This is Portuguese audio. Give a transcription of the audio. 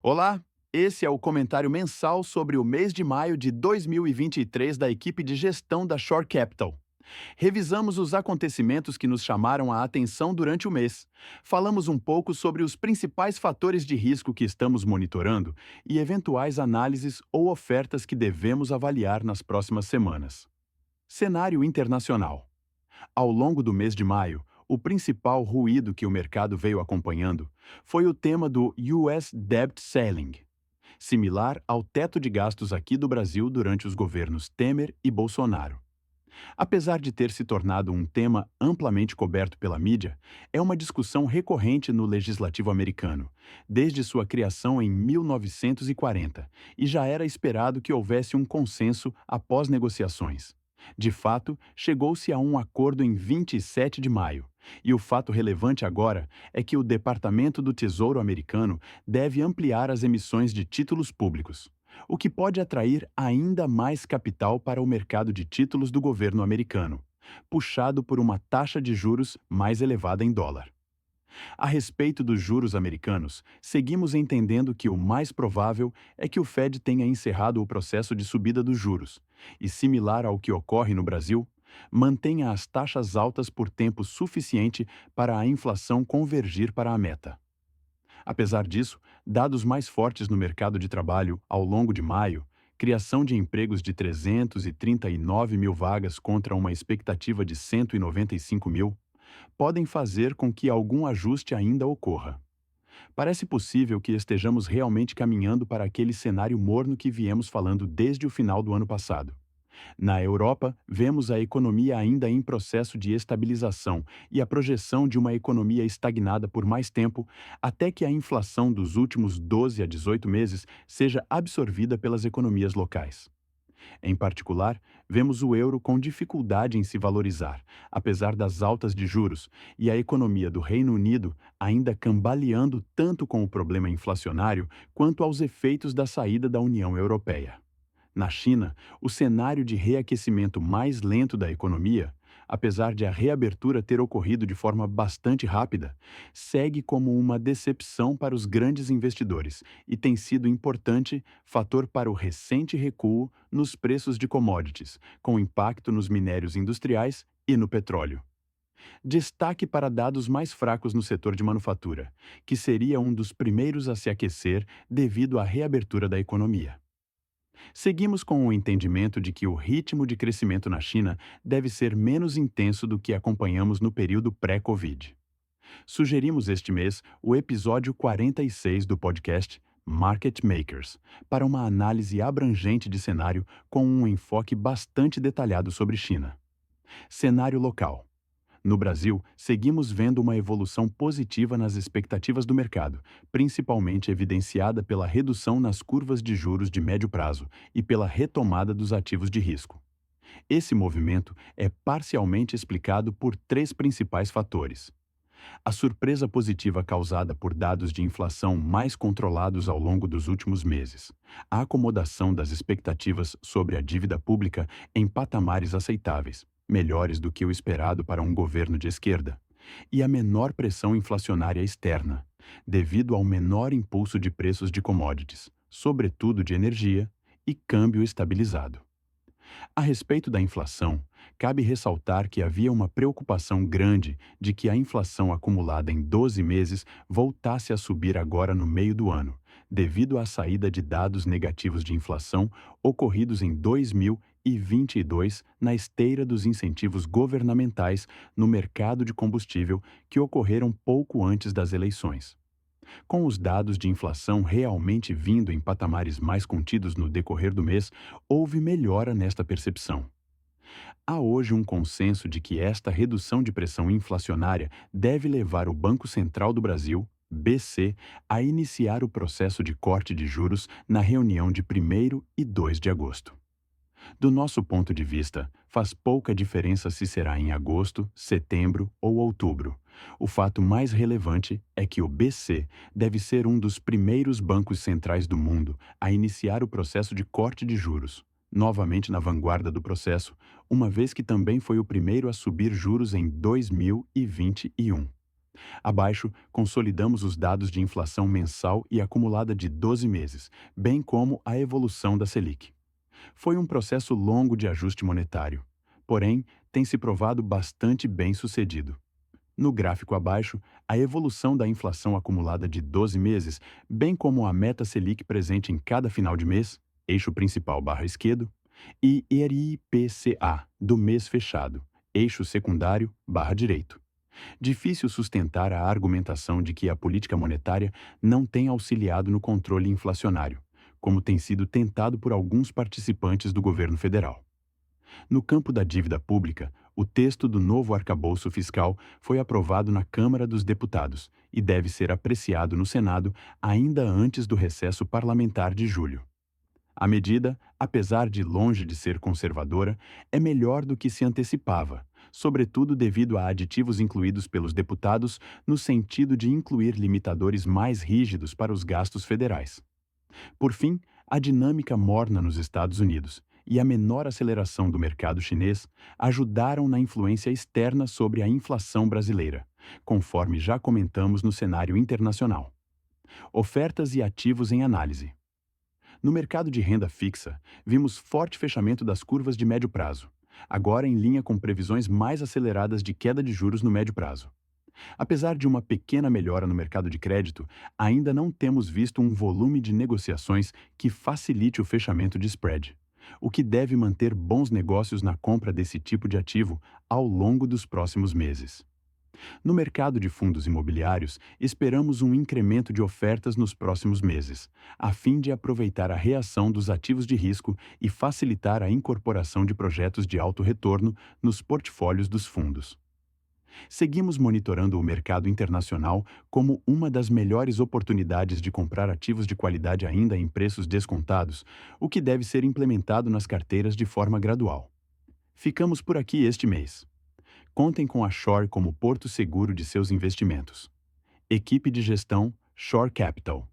Olá, esse é o comentário mensal sobre o mês de maio de 2023 da equipe de gestão da Shore Capital. Revisamos os acontecimentos que nos chamaram a atenção durante o mês. Falamos um pouco sobre os principais fatores de risco que estamos monitorando e eventuais análises ou ofertas que devemos avaliar nas próximas semanas. Cenário internacional. Ao longo do mês de maio, o principal ruído que o mercado veio acompanhando foi o tema do US Debt Ceiling, similar ao teto de gastos aqui do Brasil durante os governos Temer e Bolsonaro. Apesar de ter se tornado um tema amplamente coberto pela mídia, é uma discussão recorrente no legislativo americano, desde sua criação em 1940, e já era esperado que houvesse um consenso após negociações. De fato, chegou-se a um acordo em 27 de maio, e o fato relevante agora é que o Departamento do Tesouro americano deve ampliar as emissões de títulos públicos, o que pode atrair ainda mais capital para o mercado de títulos do governo americano, puxado por uma taxa de juros mais elevada em dólar. A respeito dos juros americanos, seguimos entendendo que o mais provável é que o Fed tenha encerrado o processo de subida dos juros e, similar ao que ocorre no Brasil, mantenha as taxas altas por tempo suficiente para a inflação convergir para a meta. Apesar disso, dados mais fortes no mercado de trabalho ao longo de maio, criação de empregos de 339 mil vagas contra uma expectativa de 195 mil, podem fazer com que algum ajuste ainda ocorra. Parece possível que estejamos realmente caminhando para aquele cenário morno que viemos falando desde o final do ano passado. Na Europa, vemos a economia ainda em processo de estabilização e a projeção de uma economia estagnada por mais tempo, até que a inflação dos últimos 12 a 18 meses seja absorvida pelas economias locais. Em particular, vemos o euro com dificuldade em se valorizar, apesar das altas de juros, e a economia do Reino Unido ainda cambaleando tanto com o problema inflacionário quanto aos efeitos da saída da União Europeia. Na China, o cenário de reaquecimento mais lento da economia, apesar de a reabertura ter ocorrido de forma bastante rápida, segue como uma decepção para os grandes investidores e tem sido importante fator para o recente recuo nos preços de commodities, com impacto nos minérios industriais e no petróleo. Destaque para dados mais fracos no setor de manufatura, que seria um dos primeiros a se aquecer devido à reabertura da economia. Seguimos com o entendimento de que o ritmo de crescimento na China deve ser menos intenso do que acompanhamos no período pré-Covid. Sugerimos este mês o episódio 46 do podcast Market Makers, para uma análise abrangente de cenário com um enfoque bastante detalhado sobre China. Cenário local. No Brasil, seguimos vendo uma evolução positiva nas expectativas do mercado, principalmente evidenciada pela redução nas curvas de juros de médio prazo e pela retomada dos ativos de risco. Esse movimento é parcialmente explicado por três principais fatores: a surpresa positiva causada por dados de inflação mais controlados ao longo dos últimos meses, a acomodação das expectativas sobre a dívida pública em patamares aceitáveis, melhores do que o esperado para um governo de esquerda, e a menor pressão inflacionária externa, devido ao menor impulso de preços de commodities, sobretudo de energia, e câmbio estabilizado. A respeito da inflação, cabe ressaltar que havia uma preocupação grande de que a inflação acumulada em 12 meses voltasse a subir agora no meio do ano, devido à saída de dados negativos de inflação ocorridos em 2022 na esteira dos incentivos governamentais no mercado de combustível que ocorreram pouco antes das eleições. Com os dados de inflação realmente vindo em patamares mais contidos no decorrer do mês, houve melhora nesta percepção. Há hoje um consenso de que esta redução de pressão inflacionária deve levar o Banco Central do Brasil, BC, a iniciar o processo de corte de juros na reunião de 1º e 2 de agosto. Do nosso ponto de vista, faz pouca diferença se será em agosto, setembro ou outubro. O fato mais relevante é que o BC deve ser um dos primeiros bancos centrais do mundo a iniciar o processo de corte de juros, novamente na vanguarda do processo, uma vez que também foi o primeiro a subir juros em 2021. Abaixo, consolidamos os dados de inflação mensal e acumulada de 12 meses, bem como a evolução da Selic. Foi um processo longo de ajuste monetário, porém, tem se provado bastante bem-sucedido. No gráfico abaixo, a evolução da inflação acumulada de 12 meses, bem como a meta Selic presente em cada final de mês, eixo principal barra esquerdo, e IPCA do mês fechado, eixo secundário barra direito. Difícil sustentar a argumentação de que a política monetária não tem auxiliado no controle inflacionário, como tem sido tentado por alguns participantes do governo federal. No campo da dívida pública, o texto do novo arcabouço fiscal foi aprovado na Câmara dos Deputados e deve ser apreciado no Senado ainda antes do recesso parlamentar de julho. A medida, apesar de longe de ser conservadora, é melhor do que se antecipava, sobretudo devido a aditivos incluídos pelos deputados no sentido de incluir limitadores mais rígidos para os gastos federais. Por fim, a dinâmica morna nos Estados Unidos e a menor aceleração do mercado chinês ajudaram na influência externa sobre a inflação brasileira, conforme já comentamos no cenário internacional. Ofertas e ativos em análise. No mercado de renda fixa, vimos forte fechamento das curvas de médio prazo, agora em linha com previsões mais aceleradas de queda de juros no médio prazo. Apesar de uma pequena melhora no mercado de crédito, ainda não temos visto um volume de negociações que facilite o fechamento de spread, o que deve manter bons negócios na compra desse tipo de ativo ao longo dos próximos meses. No mercado de fundos imobiliários, esperamos um incremento de ofertas nos próximos meses, a fim de aproveitar a reação dos ativos de risco e facilitar a incorporação de projetos de alto retorno nos portfólios dos fundos. Seguimos monitorando o mercado internacional como uma das melhores oportunidades de comprar ativos de qualidade ainda em preços descontados, o que deve ser implementado nas carteiras de forma gradual. Ficamos por aqui este mês. Contem com a Shore como porto seguro de seus investimentos. Equipe de gestão Shore Capital.